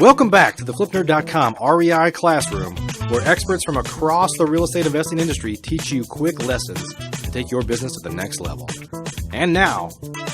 Welcome back to the FlipNerd.com REI Classroom, where experts from across the real estate investing industry teach you quick lessons to take your business to the next level. And now,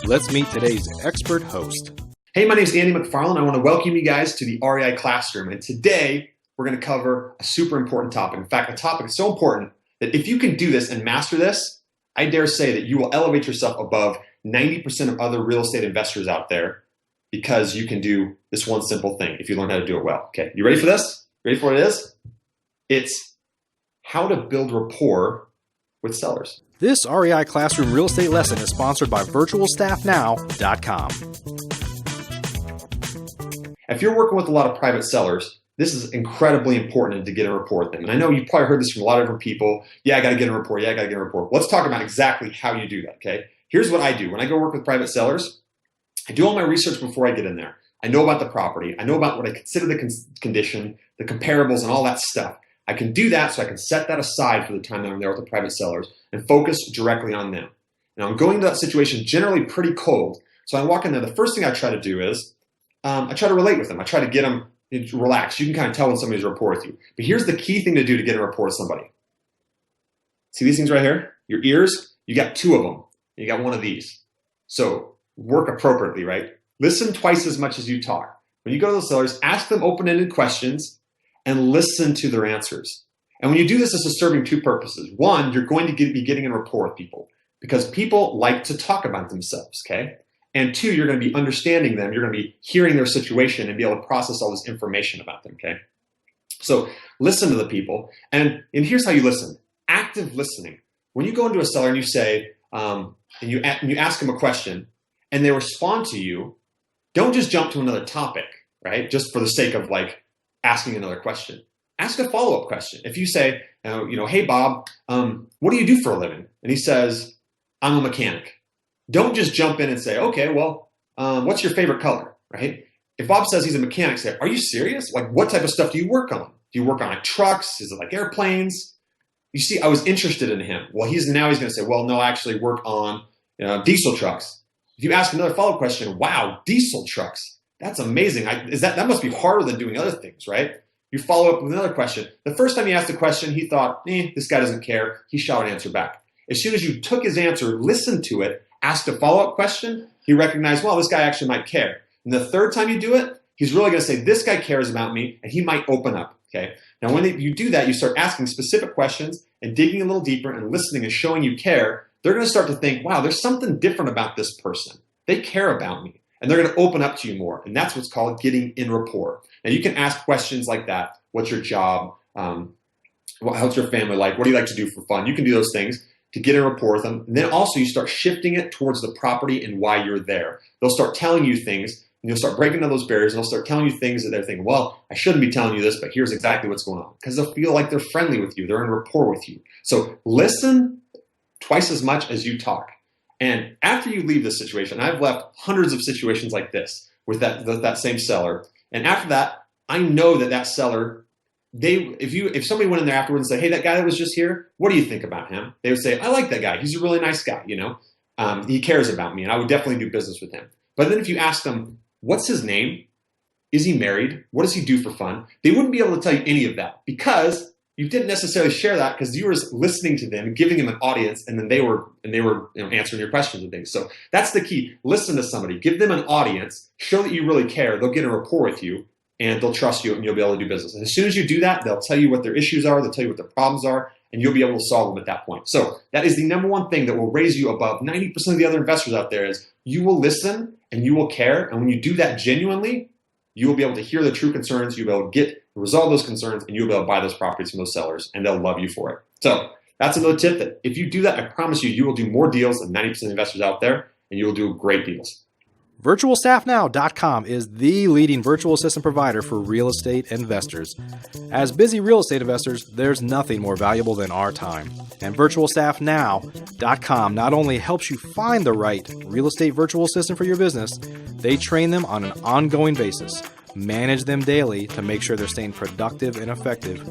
let's meet today's expert host. Hey, my name is Andy McFarland. I want to welcome you guys to the REI Classroom. And today, we're going to cover a super important topic. In fact, the topic is so important that if you can do this and master this, I dare say that you will elevate yourself above 90% of other real estate investors out there, because you can do this one simple thing if you learn how to do it well. Okay, you ready for this? Ready for what it is? It's how to build rapport with sellers. This REI Classroom real estate lesson is sponsored by virtualstaffnow.com. If you're working with a lot of private sellers, this is incredibly important to get a rapport with them. And I know you've probably heard this from a lot of different people. Yeah, I got to get a rapport. Yeah, I got to get a rapport. Let's talk about exactly how you do that, okay? Here's what I do. When I go work with private sellers, I do all my research before I get in there. I know about the property. I know about what I consider the condition, the comparables, and all that stuff. I can do that so I can set that aside for the time that I'm there with the private sellers and focus directly on them. Now, I'm going into that situation generally pretty cold. So I walk in there. The first thing I try to do is I try to relate with them. I try to get them to relax. You can kind of tell when somebody's a rapport with you. But here's the key thing to do to get a rapport with somebody. See these things right here? Your ears, you got two of them. You got one of these. So work appropriately, right? Listen twice as much as you talk. When you go to those sellers, ask them open-ended questions and listen to their answers. And when you do this, this is serving two purposes. One, you're going to be getting in rapport with people because people like to talk about themselves, okay? And two, you're going to be understanding them. You're going to be hearing their situation and be able to process all this information about them, okay? So listen to the people. And here's how you listen. Active listening. When you go into a seller and you say, and you ask them a question, and they respond to you, don't just jump to another topic, right? Just for the sake of like asking another question. Ask a follow-up question. If you say, hey, Bob, what do you do for a living? And he says, I'm a mechanic. Don't just jump in and say, okay, well, what's your favorite color, right? If Bob says he's a mechanic, say, are you serious? Like, what type of stuff do you work on? Do you work on like trucks? Is it like airplanes? You see, I was interested in him. Well, he's going to say, well, no, I actually work on diesel trucks. If you ask another follow-up question, wow, diesel trucks, that's amazing. That must be harder than doing other things, right? You follow up with another question. The first time he asked the question, he thought, this guy doesn't care. He shot an answer back. As soon as you took his answer, listened to it, asked a follow-up question, he recognized, well, this guy actually might care. And the third time you do it, he's really going to say, this guy cares about me, and he might open up, okay? Now, when you do that, you start asking specific questions and digging a little deeper and listening and showing you care. They're going to start to think, wow, there's something different about this person. They care about me. And they're going to open up to you more. And that's what's called getting in rapport. Now, you can ask questions like that. What's your job? How's your family like? What do you like to do for fun? You can do those things to get in rapport with them. And then also you start shifting it towards the property and why you're there. They'll start telling you things, and you'll start breaking down those barriers, and they'll start telling you things that they're thinking, well, I shouldn't be telling you this, but here's exactly what's going on. Because they'll feel like they're friendly with you. They're in rapport with you. So listen twice as much as you talk. And after you leave this situation, I've left hundreds of situations like this with that same seller. And after that, I know that seller, if somebody went in there afterwards and said, hey, that guy that was just here, what do you think about him? They would say, I like that guy. He's a really nice guy, he cares about me, and I would definitely do business with him. But then if you ask them, what's his name? Is he married? What does he do for fun? They wouldn't be able to tell you any of that because you didn't necessarily share that because you were listening to them, giving them an audience, and then they were answering your questions and things. So that's the key. Listen to somebody, give them an audience, show that you really care. They'll get a rapport with you, and they'll trust you, and you'll be able to do business. And as soon as you do that, they'll tell you what their issues are, they'll tell you what their problems are, and you'll be able to solve them at that point. So that is the number one thing that will raise you above 90% of the other investors out there is you will listen and you will care. And when you do that genuinely, you will be able to hear the true concerns. You'll be able to resolve those concerns, and you'll be able to buy those properties from those sellers, and they'll love you for it. So that's another tip that if you do that, I promise you, you will do more deals than 90% of investors out there, and you will do great deals. VirtualStaffNow.com is the leading virtual assistant provider for real estate investors. As busy real estate investors, there's nothing more valuable than our time. And VirtualStaffNow.com not only helps you find the right real estate virtual assistant for your business, they train them on an ongoing basis, manage them daily to make sure they're staying productive and effective.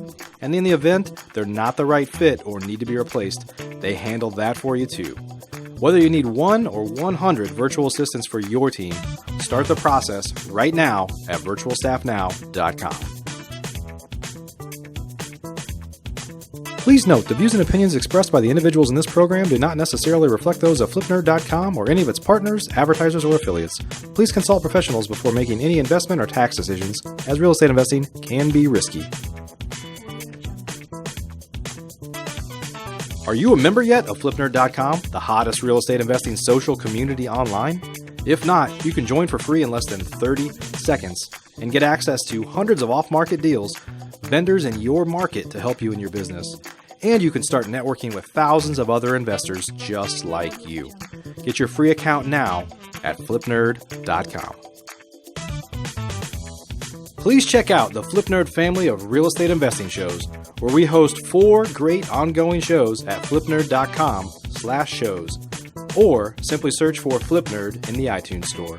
And in the event they're not the right fit or need to be replaced, they handle that for you too. Whether you need 1 or 100 virtual assistants for your team, start the process right now at virtualstaffnow.com. Please note, the views and opinions expressed by the individuals in this program do not necessarily reflect those of FlipNerd.com or any of its partners, advertisers, or affiliates. Please consult professionals before making any investment or tax decisions, as real estate investing can be risky. Are you a member yet of FlipNerd.com, the hottest real estate investing social community online? If not, you can join for free in less than 30 seconds and get access to hundreds of off-market deals, vendors in your market to help you in your business. And you can start networking with thousands of other investors just like you. Get your free account now at FlipNerd.com. Please check out the FlipNerd family of real estate investing shows, where we host 4 great ongoing shows at FlipNerd.com/shows, or simply search for FlipNerd in the iTunes Store.